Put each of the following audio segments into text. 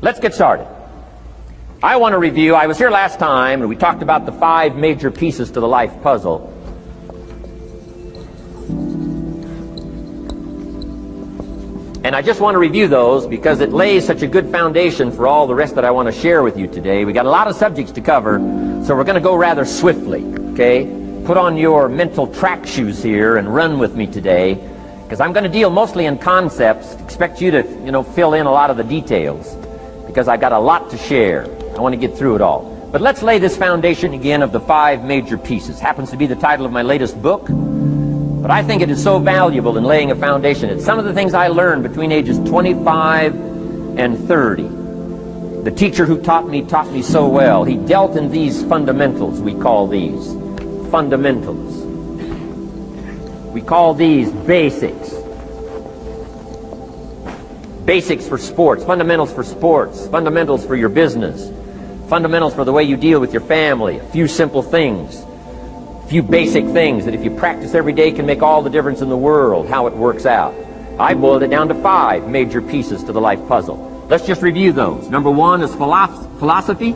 Let's get started. I want to review, I was here last time and we talked about the 5 major pieces to the life puzzle. And I just want to review those because it lays such a good foundation for all the rest that I want to share with you today. We got a lot of subjects to cover, so we're going to go rather swiftly, okay? Put on your mental track shoes here and run with me today, because I'm going to deal mostly in concepts. Expect you to, fill in a lot of the details, because I've got a lot to share. I want to get through it all. But let's lay this foundation again of the 5 major pieces. Happens to be the title of my latest book. But I think it is so valuable in laying a foundation. It's some of the things I learned between ages 25 and 30. The teacher who taught me so well. He dealt in these fundamentals, we call these. Fundamentals. We call these basics. Basics for sports, fundamentals for sports, fundamentals for your business, fundamentals for the way you deal with your family, a few simple things. Few basic things that if you practice every day can make all the difference in the world, how it works out. I boiled it down to 5 major pieces to the life puzzle. Let's just review those. Number 1 is philosophy.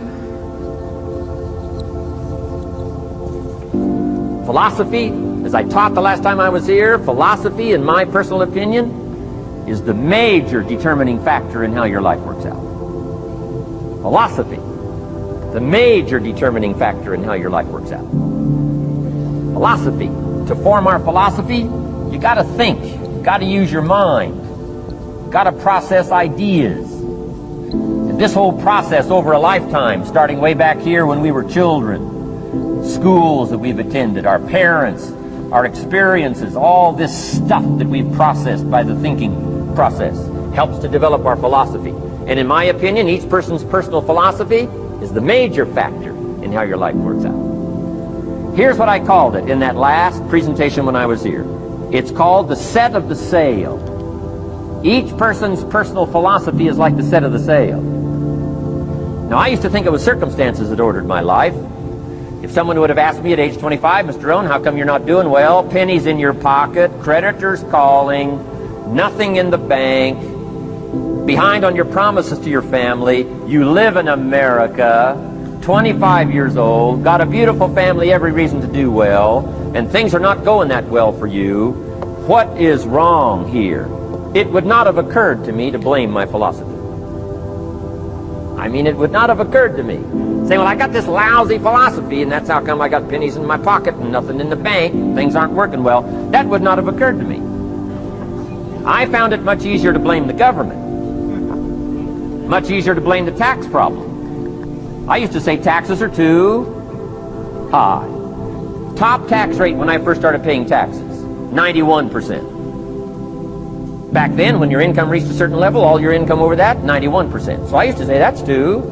Philosophy, as I taught the last time I was here, philosophy, in my personal opinion, is the major determining factor in how your life works out. Philosophy, the major determining factor in how your life works out. Philosophy. To form our philosophy, you got to think. You got to use your mind. You got to process ideas. And this whole process over a lifetime, starting way back here when we were children, schools that we've attended, our parents, our experiences, all this stuff that we've processed by the thinking process helps to develop our philosophy. And in my opinion, each person's personal philosophy is the major factor in how your life works out. Here's what I called it in that last presentation when I was here. It's called the set of the sail. Each person's personal philosophy is like the set of the sail. Now, I used to think it was circumstances that ordered my life. If someone would have asked me at age 25, Mr. Rohn, how come you're not doing well? Pennies in your pocket, creditors calling, nothing in the bank, behind on your promises to your family, you live in America, 25 years old, got a beautiful family, every reason to do well, and things are not going that well for you. What is wrong here? It would not have occurred to me to blame my philosophy. I mean, it would not have occurred to me. Saying, well, I got this lousy philosophy, and that's how come I got pennies in my pocket and nothing in the bank, things aren't working well. That would not have occurred to me. I found it much easier to blame the government. Much easier to blame the tax problem. I used to say taxes are too high. Top tax rate when I first started paying taxes, 91%. Back then, when your income reached a certain level, all your income over that, 91%. So I used to say that's too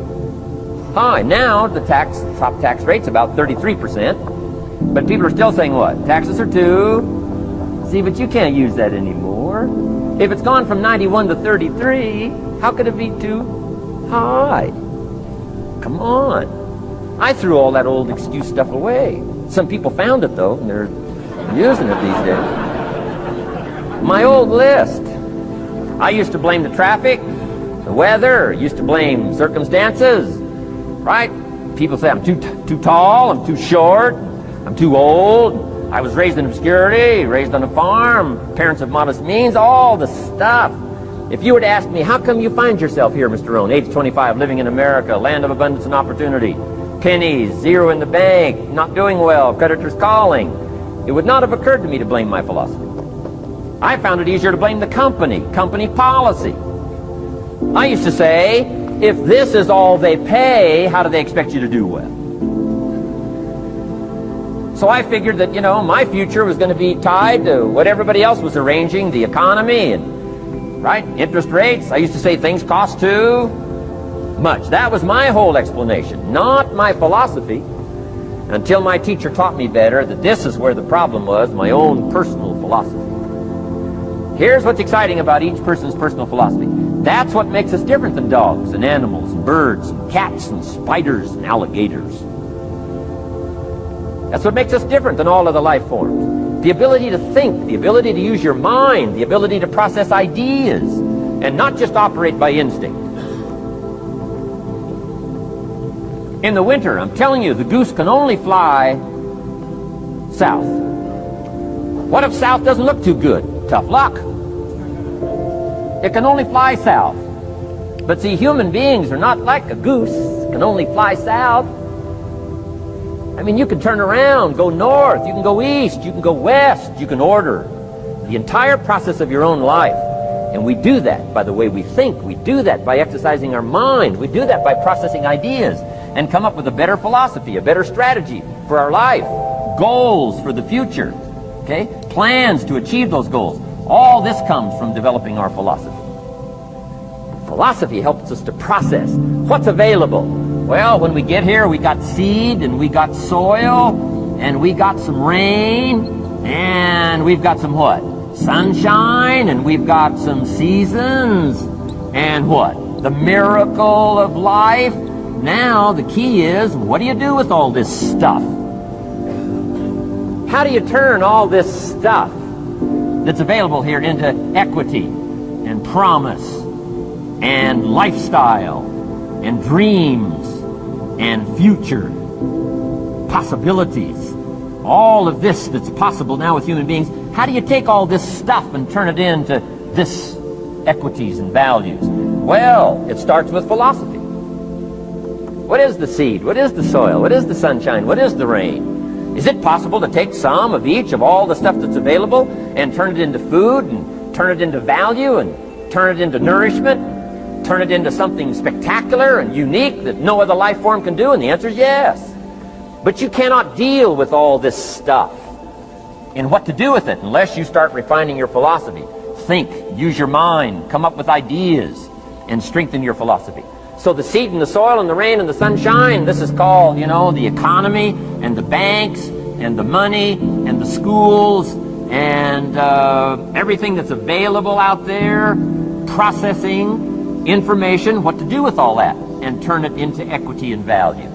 high. Now, the top tax rate's about 33%. But people are still saying what? Taxes are too... See, but you can't use that anymore. If it's gone from 91 to 33, how could it be too high? Come on. I threw all that old excuse stuff away. Some people found it, though, and they're using it these days. My old list. I used to blame the traffic, the weather, used to blame circumstances, right? People say I'm too tall, I'm too short, I'm too old, I was raised in obscurity, raised on a farm, parents of modest means, all the stuff. If you were to ask me, how come you find yourself here, Mr. Rohn, age 25, living in America, land of abundance and opportunity, pennies, zero in the bank, not doing well, creditors calling, it would not have occurred to me to blame my philosophy. I found it easier to blame the company policy. I used to say, if this is all they pay, how do they expect you to do well? So I figured that, my future was going to be tied to what everybody else was arranging, the economy and right? Interest rates. I used to say things cost too much. That was my whole explanation, not my philosophy, until my teacher taught me better that this is where the problem was, my own personal philosophy. Here's what's exciting about each person's personal philosophy. That's what makes us different than dogs and animals and birds and cats and spiders and alligators. That's what makes us different than all other life forms. The ability to think, the ability to use your mind, the ability to process ideas, and not just operate by instinct. In the winter, I'm telling you, the goose can only fly south. What if south doesn't look too good? Tough luck. It can only fly south. But see, human beings are not like a goose, can only fly south. I mean, you can turn around, go north, you can go east, you can go west, you can order the entire process of your own life. And we do that by the way we think. We do that by exercising our mind. We do that by processing ideas and come up with a better philosophy, a better strategy for our life, goals for the future, okay? Plans to achieve those goals. All this comes from developing our philosophy. Philosophy helps us to process what's available. Well, when we get here, we got seed, and we got soil, and we got some rain, and we've got some what? Sunshine, and we've got some seasons, and what? The miracle of life. Now, the key is, what do you do with all this stuff? How do you turn all this stuff that's available here into equity and promise and lifestyle and dreams and future possibilities? All of this that's possible now with human beings, how do you take all this stuff and turn it into this equities and values? Well, it starts with philosophy. What is the seed? What is the soil? What is the sunshine? What is the rain? Is it possible to take some of each of all the stuff that's available and turn it into food and turn it into value and turn it into nourishment, turn it into something spectacular and unique that no other life form can do? And the answer is yes. But you cannot deal with all this stuff and what to do with it unless you start refining your philosophy. Think, use your mind, come up with ideas, and strengthen your philosophy. So the seed and the soil and the rain and the sunshine, this is called, you know, the economy and the banks and the money and the schools and everything that's available out there, processing information, what to do with all that, and turn it into equity and value.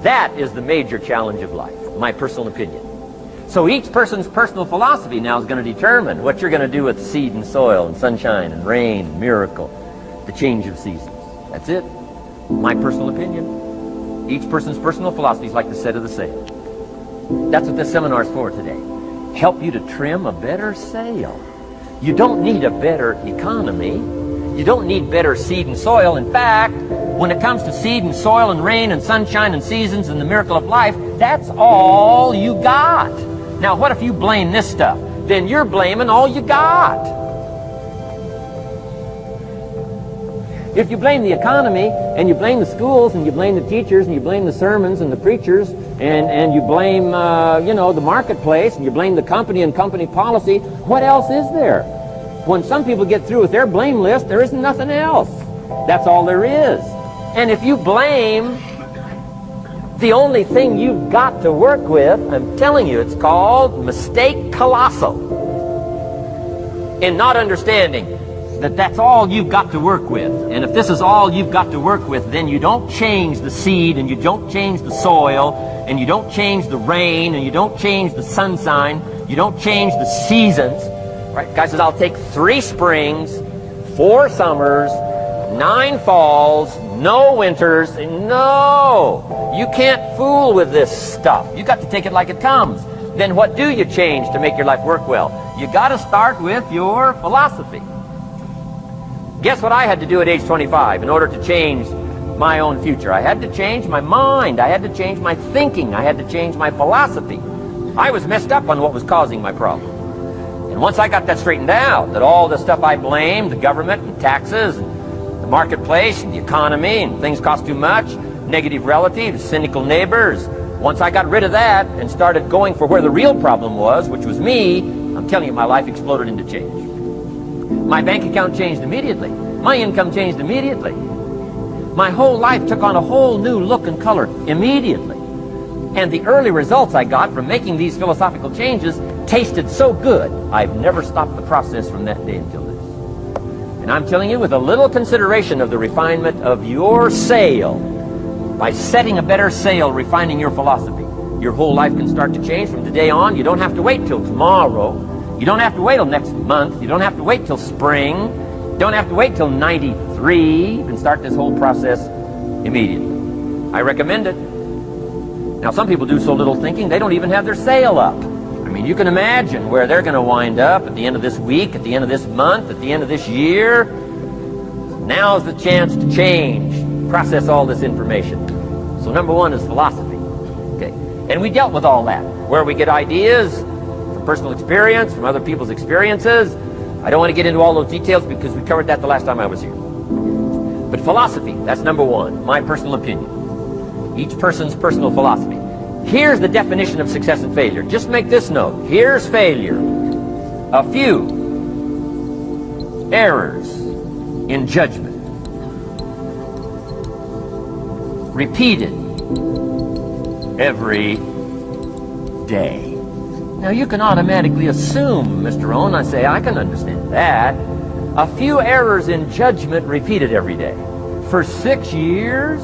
That is the major challenge of life, my personal opinion. So each person's personal philosophy now is going to determine what you're going to do with seed and soil and sunshine and rain and miracle, the change of seasons. That's it. My personal opinion. Each person's personal philosophy is like the set of the sail. That's what this seminar is for today. Help you to trim a better sail. You don't need a better economy. You don't need better seed and soil. In fact, when it comes to seed and soil and rain and sunshine and seasons and the miracle of life, that's all you got. Now, what if you blame this stuff? Then you're blaming all you got. If you blame the economy, and you blame the schools, and you blame the teachers, and you blame the sermons and the preachers, and you blame, the marketplace, and you blame the company and company policy, what else is there? When some people get through with their blame list, there isn't nothing else. That's all there is. And if you blame the only thing you've got to work with, I'm telling you, it's called mistake colossal. In not understanding that that's all you've got to work with. And if this is all you've got to work with, then you don't change the seed, and you don't change the soil, and you don't change the rain, and you don't change the sunshine, you don't change the seasons. Right? Guy says, I'll take 3 springs, 4 summers, 9 falls, no winters. No! You can't fool with this stuff. You got to take it like it comes. Then what do you change to make your life work well? You got to start with your philosophy. Guess what I had to do at age 25 in order to change my own future? I had to change my mind. I had to change my thinking. I had to change my philosophy. I was messed up on what was causing my problem. And once I got that straightened out, that all the stuff I blamed, the government and taxes, and the marketplace and the economy, and things cost too much, negative relatives, cynical neighbors, once I got rid of that and started going for where the real problem was, which was me, I'm telling you, my life exploded into change. My bank account changed immediately. My income changed immediately. My whole life took on a whole new look and color immediately. And the early results I got from making these philosophical changes tasted so good, I've never stopped the process from that day until this. And I'm telling you, with a little consideration of the refinement of your sail, by setting a better sail, refining your philosophy, your whole life can start to change from today on. You don't have to wait till tomorrow. You don't have to wait till next month. You don't have to wait till spring. You don't have to wait till 93. You can start this whole process immediately. I recommend it. Now, some people do so little thinking, they don't even have their sale up. I mean, you can imagine where they're going to wind up at the end of this week, at the end of this month, at the end of this year. Now's the chance to change, process all this information. So number one is philosophy. Okay, and we dealt with all that, where we get ideas from personal experience, from other people's experiences. I don't want to get into all those details because we covered that the last time I was here. But philosophy, that's number one, my personal opinion. Each person's personal philosophy. Here's the definition of success and failure. Just make this note. Here's failure. A few errors in judgment, repeated every day. Now you can automatically assume, Mr. Rohn, I say, I can understand that. A few errors in judgment repeated every day. For 6 years?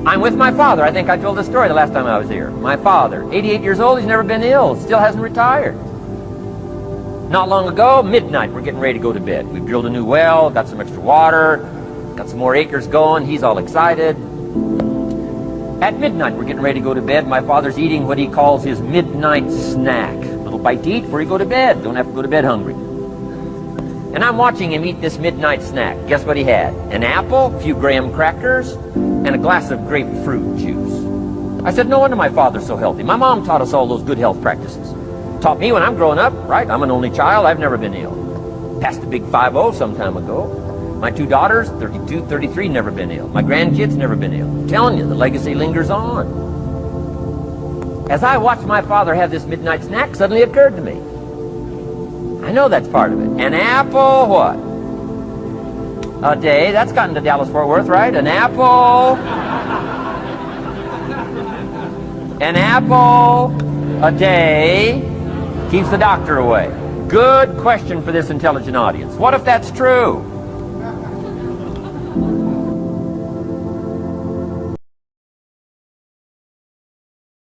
I'm with my father. I think I told this story the last time I was here. My father, 88 years old, he's never been ill, still hasn't retired. Not long ago, midnight, we're getting ready to go to bed. We've drilled a new well, got some extra water, got some more acres going. He's all excited. At midnight, we're getting ready to go to bed. My father's eating what he calls his midnight snack. A little bite to eat before you go to bed. Don't have to go to bed hungry. And I'm watching him eat this midnight snack. Guess what he had? An apple, a few graham crackers, and a glass of grapefruit juice. I said, no wonder my father's so healthy. My mom taught us all those good health practices. Taught me when I'm growing up, right? I'm an only child. I've never been ill. Passed the big 5-0 some time ago. My 2 daughters, 32, 33, never been ill. My grandkids, never been ill. I'm telling you, the legacy lingers on. As I watched my father have this midnight snack, suddenly it occurred to me. I know that's part of it. An apple, what? A day. That's gotten to Dallas-Fort Worth, right? An apple. An apple a day keeps the doctor away. Good question for this intelligent audience. What if that's true?